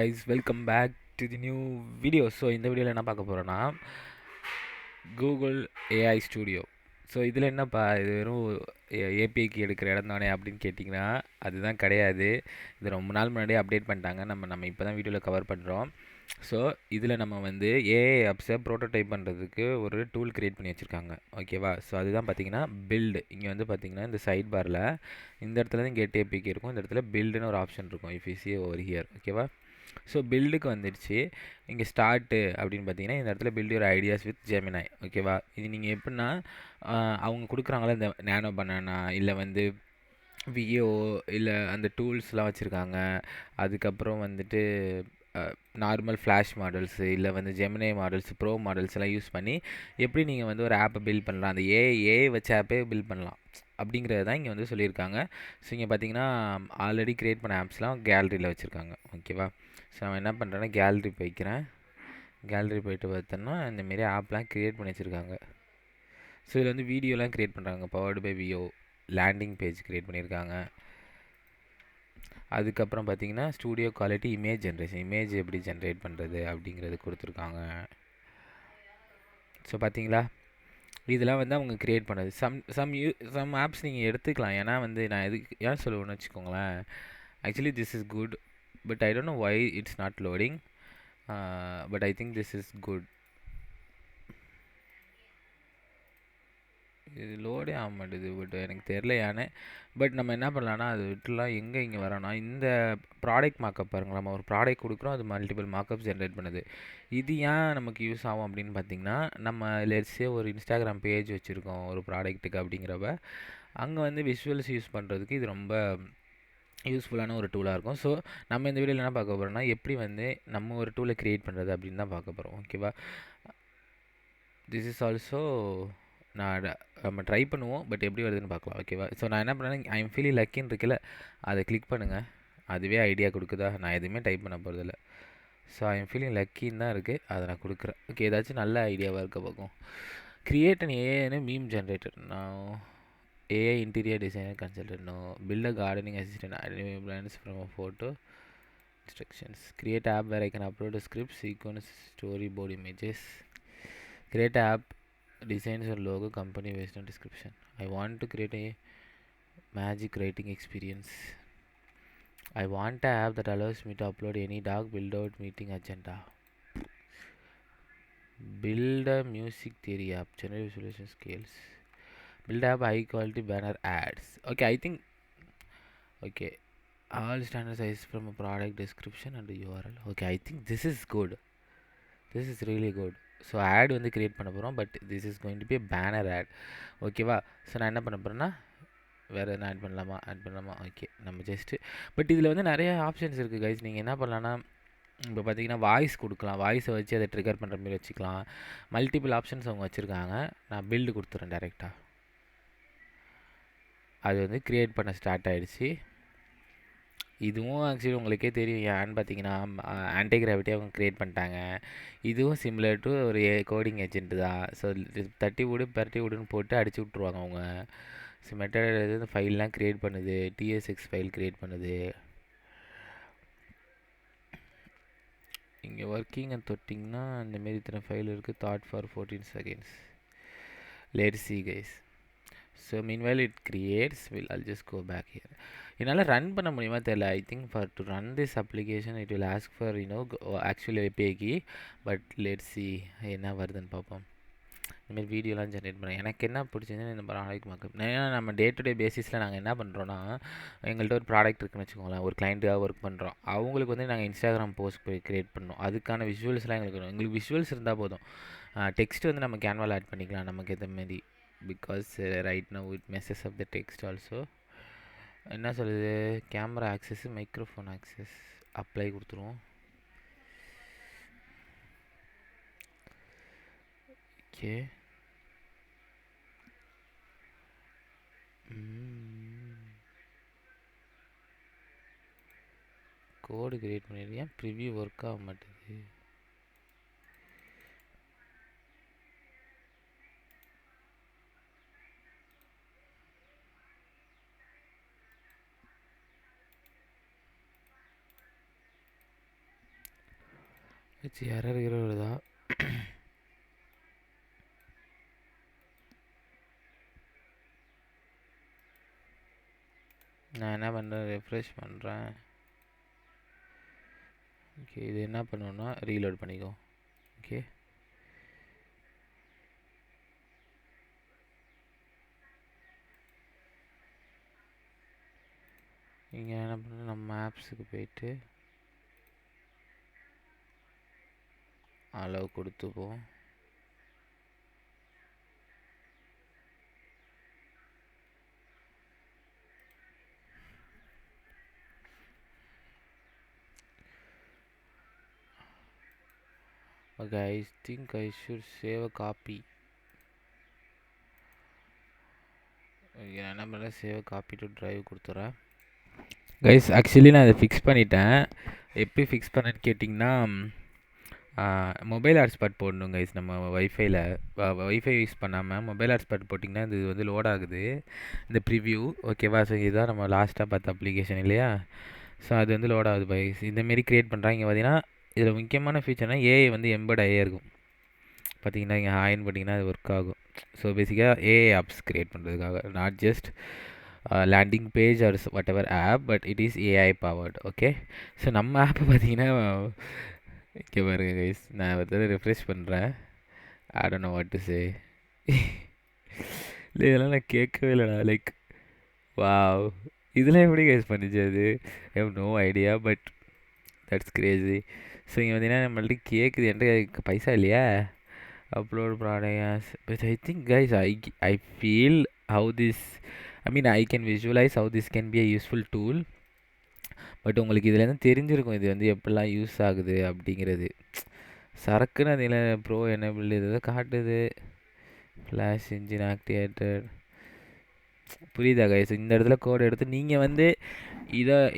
Guys welcome back to the new video. So இந்த வீடியோவில் என்ன பார்க்க போகிறோன்னா கூகுள் ஏஐ ஸ்டூடியோ. ஸோ இதில் என்னப்பா இது வெறும் ஏபிஐக்கு எடுக்கிற இடம் தானே அப்படின்னு கேட்டிங்கன்னா அதுதான் கிடையாது. இது ரொம்ப நாள் முன்னாடியே அப்டேட் பண்ணிட்டாங்க. நம்ம இப்போ தான் வீடியோவில் கவர் பண்ணுறோம். ஸோ இதில் நம்ம வந்து ஏஐ ஆப்ஸை ப்ரோட்டோடைப் பண்ணுறதுக்கு ஒரு டூல் க்ரியேட் பண்ணி வச்சுருக்காங்க. ஓகேவா? ஸோ அதுதான் பார்த்தீங்கன்னா பில்டு. இங்கே வந்து பார்த்தீங்கன்னா இந்த சைட் பாரில் இந்த இடத்துல தான் கெட் ஏபிஐக்கு இருக்கும். இந்த இடத்துல பில்டுன்னு ஒரு ஆப்ஷன் இருக்கும். If you see over here. ஓகேவா? ஸோ பில்டுக்கு வந்துடுச்சு. இங்கே ஸ்டார்ட்டு அப்படின்னு பார்த்தீங்கன்னா இந்த இடத்துல பில்டு ஒரு ஐடியாஸ் வித் ஜெமினாய். ஓகேவா? இது நீங்கள் எப்படின்னா அவங்க கொடுக்குறாங்களே இந்த நேனோ பனானா இல்லை வந்து வியோ இல்லை அந்த டூல்ஸ்லாம் வச்சுருக்காங்க. அதுக்கப்புறம் வந்துட்டு நார்மல் ஃப்ளாஷ் மாடல்ஸு இல்லை வந்து ஜெமினை மாடல்ஸ் ப்ரோ மாடல்ஸ் எல்லாம் யூஸ் பண்ணி எப்படி நீங்கள் வந்து ஒரு ஆப்பை பில்ட் பண்ணலாம், அந்த ஏஐ வச்சு ஆப்பே பில்ட் பண்ணலாம் அப்படிங்கிறது தான் இங்கே வந்து சொல்லியிருக்காங்க. ஸோ இங்கே பார்த்தீங்கன்னா ஆல்ரெடி க்ரியேட் பண்ண ஆப்ஸ்லாம் கேலரியில் வச்சுருக்காங்க. ஓகேவா? ஸோ நான் என்ன பண்ணுறேன்னா கேலரி போய்க்கிறேன். கேலரி போய்ட்டு பார்த்தோன்னா இந்தமாரி ஆப்லாம் க்ரியேட் பண்ணி வச்சுருக்காங்க. ஸோ இதில் வந்து வீடியோலாம் க்ரியேட் பண்ணுறாங்க. Powered by Veo landing page create பண்ணியிருக்காங்க. அதுக்கப்புறம் பார்த்தீங்கன்னா studio quality image generation, image எப்படி ஜென்ரேட் பண்ணுறது அப்படிங்கிறது கொடுத்துருக்காங்க. ஸோ பார்த்தீங்களா, இதெல்லாம் வந்து அவங்க க்ரியேட் பண்ணது. சம் ஆப்ஸ் நீங்கள் எடுத்துக்கலாம். ஏன்னா வந்து நான் எதுக்கு ஏன் சொல்லுவேன்னு வச்சுக்கோங்களேன். Actually this is good, but I don't know why it's not loading. But I think this is good. இது லோடே ஆக மாட்டேது. பட் எனக்கு தெரில ஏன்னு. பட் நம்ம என்ன பண்ணலான்னா அது விட்டுலாம். எங்கே இங்கே வரோன்னா இந்த ப்ராடக்ட் மார்க்கப் பாருங்கள். நம்ம ஒரு ப்ராடக்ட் கொடுக்குறோம், அது மல்டிபிள் மார்க்கப் ஜென்ரேட் பண்ணுது. இது ஏன் நமக்கு யூஸ் ஆகும் அப்படின்னு பார்த்தீங்கன்னா, நம்ம லெட்ஸே ஒரு இன்ஸ்டாகிராம் பேஜ் வச்சுருக்கோம் ஒரு ப்ராடக்ட்டுக்கு அப்படிங்கிறப்ப அங்கே வந்து விஷுவல்ஸ் யூஸ் பண்ணுறதுக்கு இது ரொம்ப யூஸ்ஃபுல்லான ஒரு டூலாக இருக்கும். ஸோ நம்ம இந்த வீடியோவில் என்ன பார்க்க போகிறோம்னா எப்படி வந்து நம்ம ஒரு டூலை க்ரியேட் பண்ணுறது அப்படின்னு தான் பார்க்க போகிறோம். ஓகேவா? திஸ் இஸ் ஆல்சோ நம்ம ட்ரை பண்ணுவோம். பட் எப்படி வருதுன்னு பார்க்கலாம். ஓகேவா? ஸோ நான் என்ன பண்ணேன்னா ஐ எம் ஃபீலிங் லக்கின்னு இருக்குல்ல, அதை கிளிக் பண்ணுங்கள். அதுவே ஐடியா கொடுக்குதா? நான் எதுவுமே டைப் பண்ண போகிறதில்ல. ஸோ ஐ எம் ஃபீலிங் லக்கின்னு தான் இருக்குது, அதை நான் கொடுக்குறேன். ஓகே, ஏதாச்சும் நல்ல ஐடியாவாக இருக்க பார்க்கும். கிரியேட் அன் ஏஐன்னு மீம் ஜென்ரேட்டர். நான் AI interior designer consultant. No build a gardening assistant. Anime plans from a photo instructions. Create app where I can upload a script, sequence, storyboard images. Create app designs or logo, company based on description. I want to create a magic writing experience. I want an app that allows me to upload any doc, build out meeting agenda. Build a music theory app, generate visualization skills. Build app high quality banner ads. Okay, I think okay. All standard size from a product description and URL. Okay, I think this is good. This is really good. So ad வந்து create பண்ண போகிறோம். But this is going to be banner ad. ஓகேவா? So நான் என்ன பண்ண போகிறேன்னா வேறு எதுவும் ஆட் பண்ணலாமா? ஓகே, நம்ம ஜஸ்ட்டு பட் இதில் வந்து நிறைய ஆப்ஷன்ஸ் இருக்குது கைஸ். நீங்கள் என்ன பண்ணலான்னா இப்போ பார்த்தீங்கன்னா வாய்ஸ் கொடுக்கலாம். வாய்ஸை வச்சு அதை ட்ரிகர் பண்ணுற மாதிரி வச்சுக்கலாம். மல்டிபிள் ஆப்ஷன்ஸ் அவங்க வச்சுருக்காங்க. நான் பில்டு கொடுத்துறேன் டேரெக்டாக. அது வந்து க்ரியேட் பண்ண ஸ்டார்ட் ஆகிடுச்சு. இதுவும் ஆக்சுவலி உங்களுக்கே தெரியும் ஏன்னு பார்த்தீங்கன்னா ஆன்டி கிராவிட்டி அவங்க க்ரியேட் பண்ணிட்டாங்க. இதுவும் சிமிலர் டு ஒரு கோடிங் ஏஜென்ட் தான். ஸோ தட்டி விடு பரட்டி விடுன்னு போட்டு அடிச்சு விட்ருவாங்க அவங்க. ஸோ மெத்தட் இந்த ஃபைல்லாம் க்ரியேட் பண்ணுது, TSX ஃபைல் க்ரியேட் பண்ணுது. இங்கே ஒர்க்கிங் தொட்டிங்கன்னா இந்தமாரி இத்தனை ஃபைல் இருக்குது. Thought for 14 seconds. Let's see guys. So meanwhile it creates I'll just go back here. என்னால் ரன் பண்ண முடியுமா தெரியல. I think for to run this application it will ask for actually ஏபிஐக்கு. பட் லெட்ஸ் see என்ன வருதுன்னு பார்ப்போம். இந்தமாரி வீடியோலாம் ஜென்ரேட் பண்ணேன். எனக்கு என்ன பிடிச்சதுன்னு இந்த ப்ராடக்ட் மார்க்கப். ஏன்னா நம்ம டே டு டே பேசிஸில் நாங்கள் என்ன பண்ணுறோன்னா, எங்கள்கிட்ட ஒரு ப்ராடக்ட் இருக்குன்னு வச்சுக்கோங்களேன், ஒரு கிளைண்ட்டுக்காக ஒர்க் பண்ணுறோம். அவங்களுக்கு வந்து நாங்கள் இன்ஸ்டாகிராம் போஸ்ட் போய் க்ரியேட் பண்ணோம். அதுக்கான விஷுவல்ஸ்லாம் எங்களுக்கு விஷுவல்ஸ் இருந்தால் போதும். டெக்ஸ்ட் வந்து நம்ம கேன்வால் ஆட் பண்ணிக்கலாம் நமக்கு ஏற்ற மாரி. Because right now it messes up the text also. என்ன சொல்லுது? Camera access, microphone access apply கொடுத்துருவோம். ஓகே, கோடு கிரியேட் பண்ணியிருக்கேன். ப்ரிவியூ ஒர்க் ஆக மாட்டேங்குது. வச்சு எரர் வருதா? நான் என்ன பண்ணுறேன், ரெஃப்ரெஷ் பண்ணுறேன். ஓகே, இது என்ன பண்ணணும்னா ரீலோட் பண்ணிக்கோ. ஓகே, இங்கே என்ன பண்ண, நம்ம ஆப்ஸுக்கு போயிட்டு அளவு கொடுத்துப்போம். Okay, I think I should save a copy. என்ன பண்ண, சேவ் காப்பி டு டிரைவ் கொடுத்துட்றேன். கைஸ் ஆக்சுவலி நான் அதை ஃபிக்ஸ் பண்ணிட்டேன். எப்படி ஃபிக்ஸ் பண்ணேன்னு கேட்டிங்கன்னா, மொபைல் ஹாட்ஸ்பாட் போடணும் கைஸ். நம்ம வைஃபை யூஸ் பண்ணாமல் மொபைல் ஹாட்ஸ்பாட் போட்டிங்கன்னா இது வந்து லோட் ஆகுது, இந்த ப்ரிவ்யூ. ஓகேவா? ஸோ இதுதான் நம்ம லாஸ்ட்டாக பார்த்த அப்ளிகேஷன் இல்லையா? ஸோ அது வந்து லோட் ஆகுது கைஸ். இந்தமாரி க்ரியேட் பண்ணுறாங்க. இங்கே பார்த்தீங்கன்னா இதில் முக்கியமான ஃபீச்சர்னால் ஏஐ வந்து எம்பட் ஆகியே இருக்கும். பார்த்தீங்கன்னா இங்கே ஹாய்ன்னு பார்த்தீங்கன்னா அது ஒர்க் ஆகும். ஸோ பேசிக்காக ஏஐ ஆப்ஸ் க்ரியேட் பண்ணுறதுக்காக, not just landing page or whatever app, but it is AI powered. Okay, so நம்ம ஆப்பை பார்த்தீங்கன்னா இங்கே பாருங்க கைஸ், நான் வந்து ரெஃப்ரெஷ் பண்ணுறேன். ஐ don't know what to say. இல்லை, இதெல்லாம் நான் கேட்கவே இல்லைடா. லைக் வாவ், இதெல்லாம் எப்படி கைஸ் பண்ணிச்சு அது? I have no idea, but that's crazy. So இங்கே பார்த்தீங்கன்னா நம்மள்ட்ட கேட்குது, என்கிட்ட பைசா இல்லையா? Upload products, but I think guys, I feel how this, I mean I can visualize how this can be a useful tool. But உங்களுக்கு இதுலேருந்து தெரிஞ்சிருக்கும் இது வந்து எப்படிலாம் யூஸ் ஆகுது அப்படிங்கிறது. சரக்குன்னு அதில் ப்ரோ எனேபிள் இதை காட்டுது. Flash engine activated. புரியுதா கைஸ்? இந்த இடத்துல கோடை எடுத்து நீங்கள் வந்து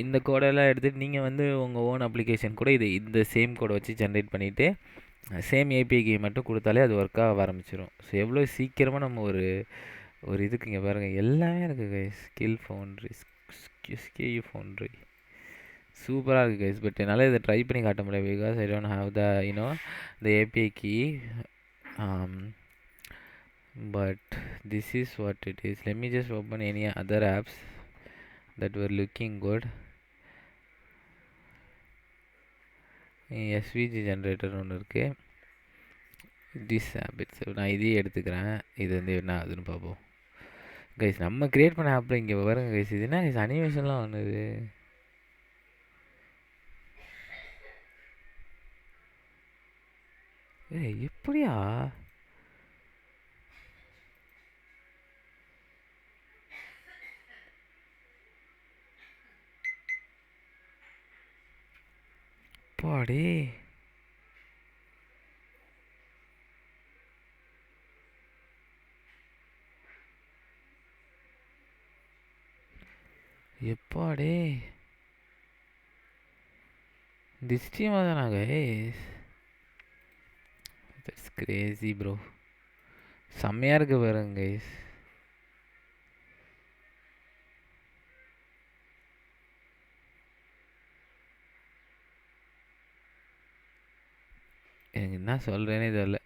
இந்த கோடெல்லாம் எடுத்துகிட்டு நீங்கள் வந்து உங்கள் ஓன் அப்ளிகேஷன் கூட இந்த சேம் கோடை வச்சு ஜென்ரேட் பண்ணிவிட்டு சேம் ஏபிஐக்கு மட்டும் கொடுத்தாலே அது ஒர்க்காக ஆரம்பிச்சிடும். ஸோ எவ்வளோ சீக்கிரமாக நம்ம ஒரு இதுக்கு இங்கே பாருங்கள் எல்லாமே இருக்குது கைஸ். ஸ்கில் ஃபவுண்ட்ரி, ஸ்கேயூ ஃபவுண்ட்ரி சூப்பராக இருக்குது கைஸ். பட் என்னால் இதை ட்ரை பண்ணி காட்ட முடியாது, because I don't have the the API key. But this is what it is. Let me just open any other apps that were looking good. SVG generator ஒன்று இருக்குது. This habits நான் இதையே எடுத்துக்கிறேன். இது வந்து என்ன ஆகுதுன்னு பார்ப்போம் கைஸ். நம்ம க்ரியேட் பண்ண ஆப்பில் இங்கே பாருங்க கைஸ், இது என்ன கைஸ் அனிமேஷன்லாம் ஒன்றுது. எப்படியா? பாடி எப்பாடே திஷ்டியமாக தானா கைஸ்? That's Crazy bro. செம்மையாக இருக்கு பாருங்க கைஸ். எனக்கு என்ன சொல்கிறேனே தெரியல.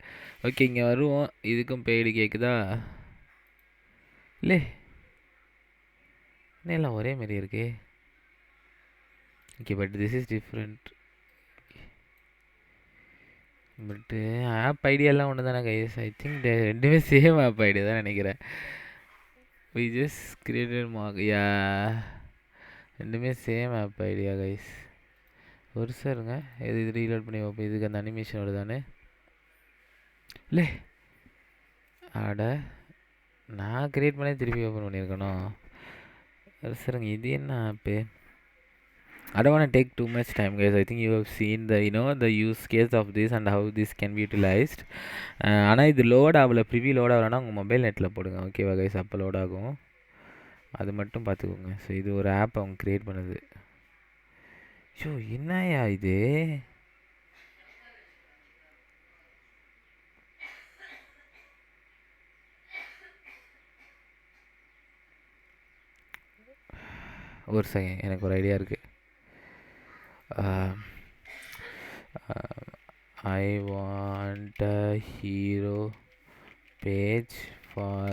ஓகே, இங்கே வருவோம். இதுக்கும் பெய்டு கேட்குதா? இல்லை, எல்லாம் ஒரே மாரி இருக்கு. Okay, but this is different. But app ஐடியாலாம் ஒன்று தானே கைஸ்? ஐ திங்க் ரெண்டுமே சேம் ஆப் ஐடியா தான் நினைக்கிறேன். We just created mark. Yeah, ரெண்டுமே சேம் ஆப் ஐடியா கைஸ். ஒரு சாருங்க, இது ரீலோட் பண்ணி பார்ப்போம். இதுக்கு அந்த அனிமேஷன் வருதானே? இல்லை, ஆட நான் க்ரியேட் பண்ணி திருப்பி ஓப்பன் பண்ணியிருக்கணும். ஒரு சாருங்க, இது என்ன ஆப்பு? I don't want to take too much time guys. I think you have seen the use case of this and how this can be utilized. ஆனால் இது லோட் ஆகலை, ப்ரிவியூ லோட் ஆகலைன்னா உங்கள் மொபைல் நெட்டில் போடுங்க. ஓகேவா கைஸ்? அப்போ லோட் ஆகும், அது மட்டும் பார்த்துக்கோங்க. ஸோ இது ஒரு ஆப் அவங்க க்ரியேட் பண்ணுது. ஷோ, என்னையா இது? ஒரு செகண்ட், எனக்கு ஒரு ஐடியா இருக்குது. I want a hero page for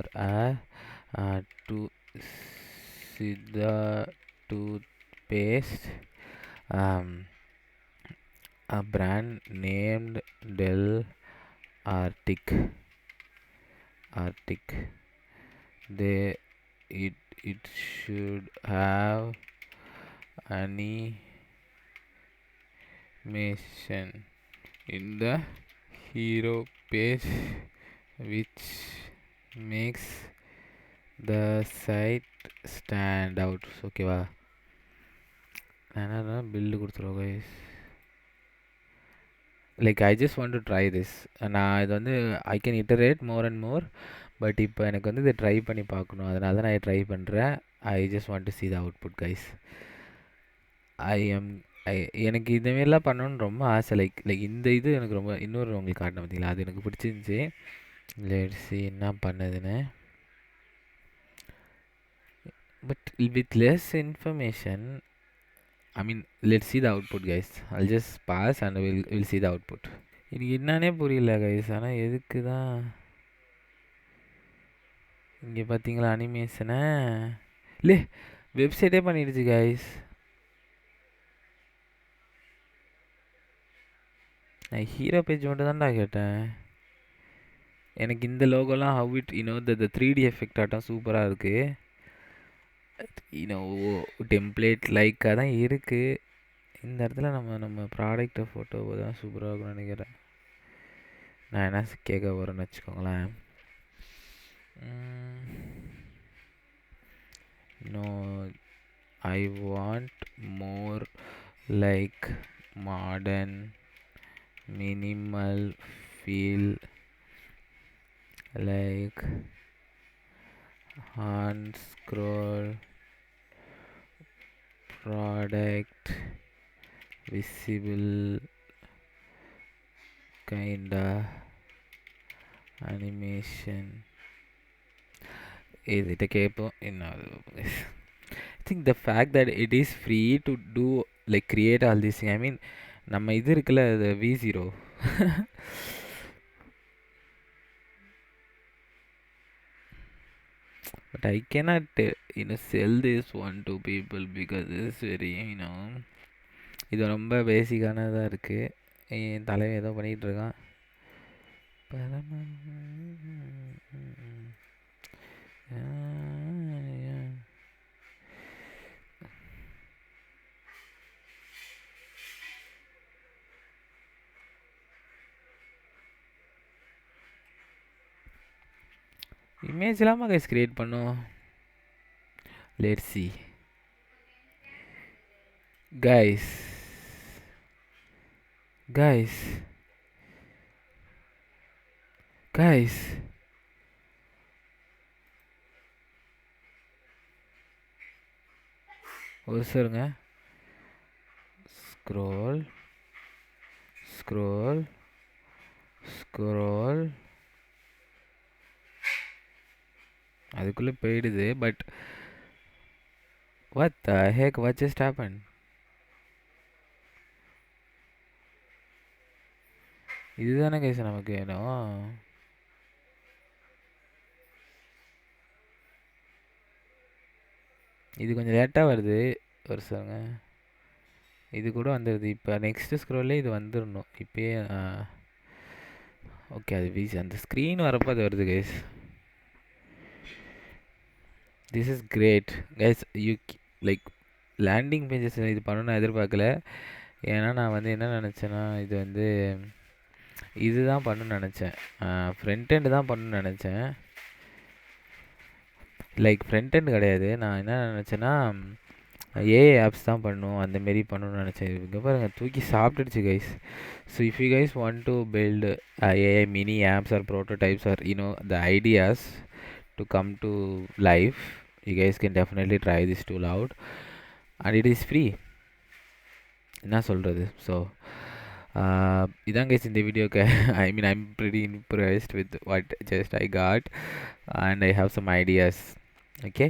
to Siddha toothpaste, um, a brand named Del Arctic. They it should have animation in the hero page, which makes the site stand out. ஓகேவா, நான் என்ன bill கொடுத்துருவோம் guys. Like I just want to try this. நான் இது வந்து I can iterate more and more, but இப்போ எனக்கு வந்து இதை ட்ரை பண்ணி பார்க்கணும், அதனால தான் நான் ட்ரை பண்ணுறேன். I just want to see the output guys. எனக்கு இதேமாரிலாம் பண்ணணும்னு ரொம்ப ஆசை. லைக் இந்த இது எனக்கு ரொம்ப, இன்னொரு உங்களுக்கு காட்டினேன் பார்த்தீங்களா, அது எனக்கு பிடிச்சிருந்துச்சி. லெட்ஸ் see என்ன பண்ணுதுன்னு. But with less information, I mean, let's see the output guys. I'll just pass and we'll see the output. எனக்கு என்னன்னே புரியல கைஸ். ஆனால் எதுக்கு தான் இங்கே பார்த்தீங்களா அனிமேஷனை? இல்லை, வெப்சைட்டே பண்ணிடுச்சு கைஸ். நான் ஹீரோ பேஜ் மட்டும் தான்டா கேட்டேன். எனக்கு இந்த லோகோலாம் how it the 3D effect ஆட்டம் சூப்பராக இருக்குது. டெம்ப்ளேட் லைக்காக தான் இருக்குது. இந்த இடத்துல நம்ம ப்ராடக்டை ஃபோட்டோ தான் சூப்பராக இருக்கும்னு நினைக்கிறேன். நான் என்ன கேட்க போகிறேன்னு வச்சுக்கோங்களேன். No, I want more like modern minimal feel, like hand scroll product visible kinda animation. இதிட்ட கேட்போம் என்ன. I think the fact that it is free to do like create all this thing, I mean நம்ம இது இருக்குல்ல V0 but I cannot sell this one to people because this is very இது ரொம்ப பேசிக்கானதாக இருக்குது. என் தலைவன் ஏதோ பண்ணிகிட்டு இருக்கான். இமேஜ் இல்லாமல் கைஸ் கிரியேட் பண்ணும். லெட்ஸ் see guys ஒரு சாருங்க. ஸ்க்ரோல் அதுக்குள்ளே போயிடுது. But what the heck, what just happened? இதுதானே கைஸ் நமக்கு வேணும். இது கொஞ்சம் லேட்டாக வருது ஒரு சாருங்க. இது கூட வந்துடுது. இப்போ நெக்ஸ்ட்டு ஸ்க்ரோல்லே இது வந்துடணும் இப்போயே. ஓகே, அது வீசி அந்த ஸ்க்ரீன் வரப்போ அது வருது guys. This is great guys. You like landing pages இது பண்ணணும்னு எதிர்பார்க்கல. ஏன்னா நான் வந்து என்ன நினச்சேன்னா, இது வந்து இதுதான் பண்ணணும்னு நினச்சேன். ஃப்ரண்ட் எண்டு தான் பண்ணணும்னு நினச்சேன். லைக் ஃப்ரண்ட் எண்டு கிடையாது. நான் என்ன நினச்சேன்னா ஏஐ ஆப்ஸ் தான் பண்ணணும், அந்தமாரி பண்ணணும்னு நினச்சேன். இங்கே பாருங்கள் தூக்கி சாப்பிட்டுடுச்சு guys. So if you guys want to build AI mini apps or prototypes or the ideas to come to life, you guys can definitely try this tool out and it is free. என்ன சொல்கிறது. So இதான் guys இந்த வீடியோக்கு. I mean I'm pretty impressed with what just I got and I have some ideas. Okay,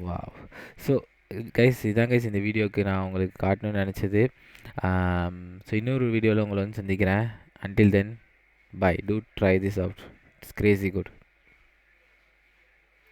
wow. So guys இதான் guys இந்த வீடியோக்கு நான் உங்களுக்கு காட்டணும்னு நினச்சது. ஸோ இன்னொரு வீடியோவில் உங்களை வந்து சந்திக்கிறேன். Until then, bye. Do try this out. It's crazy good.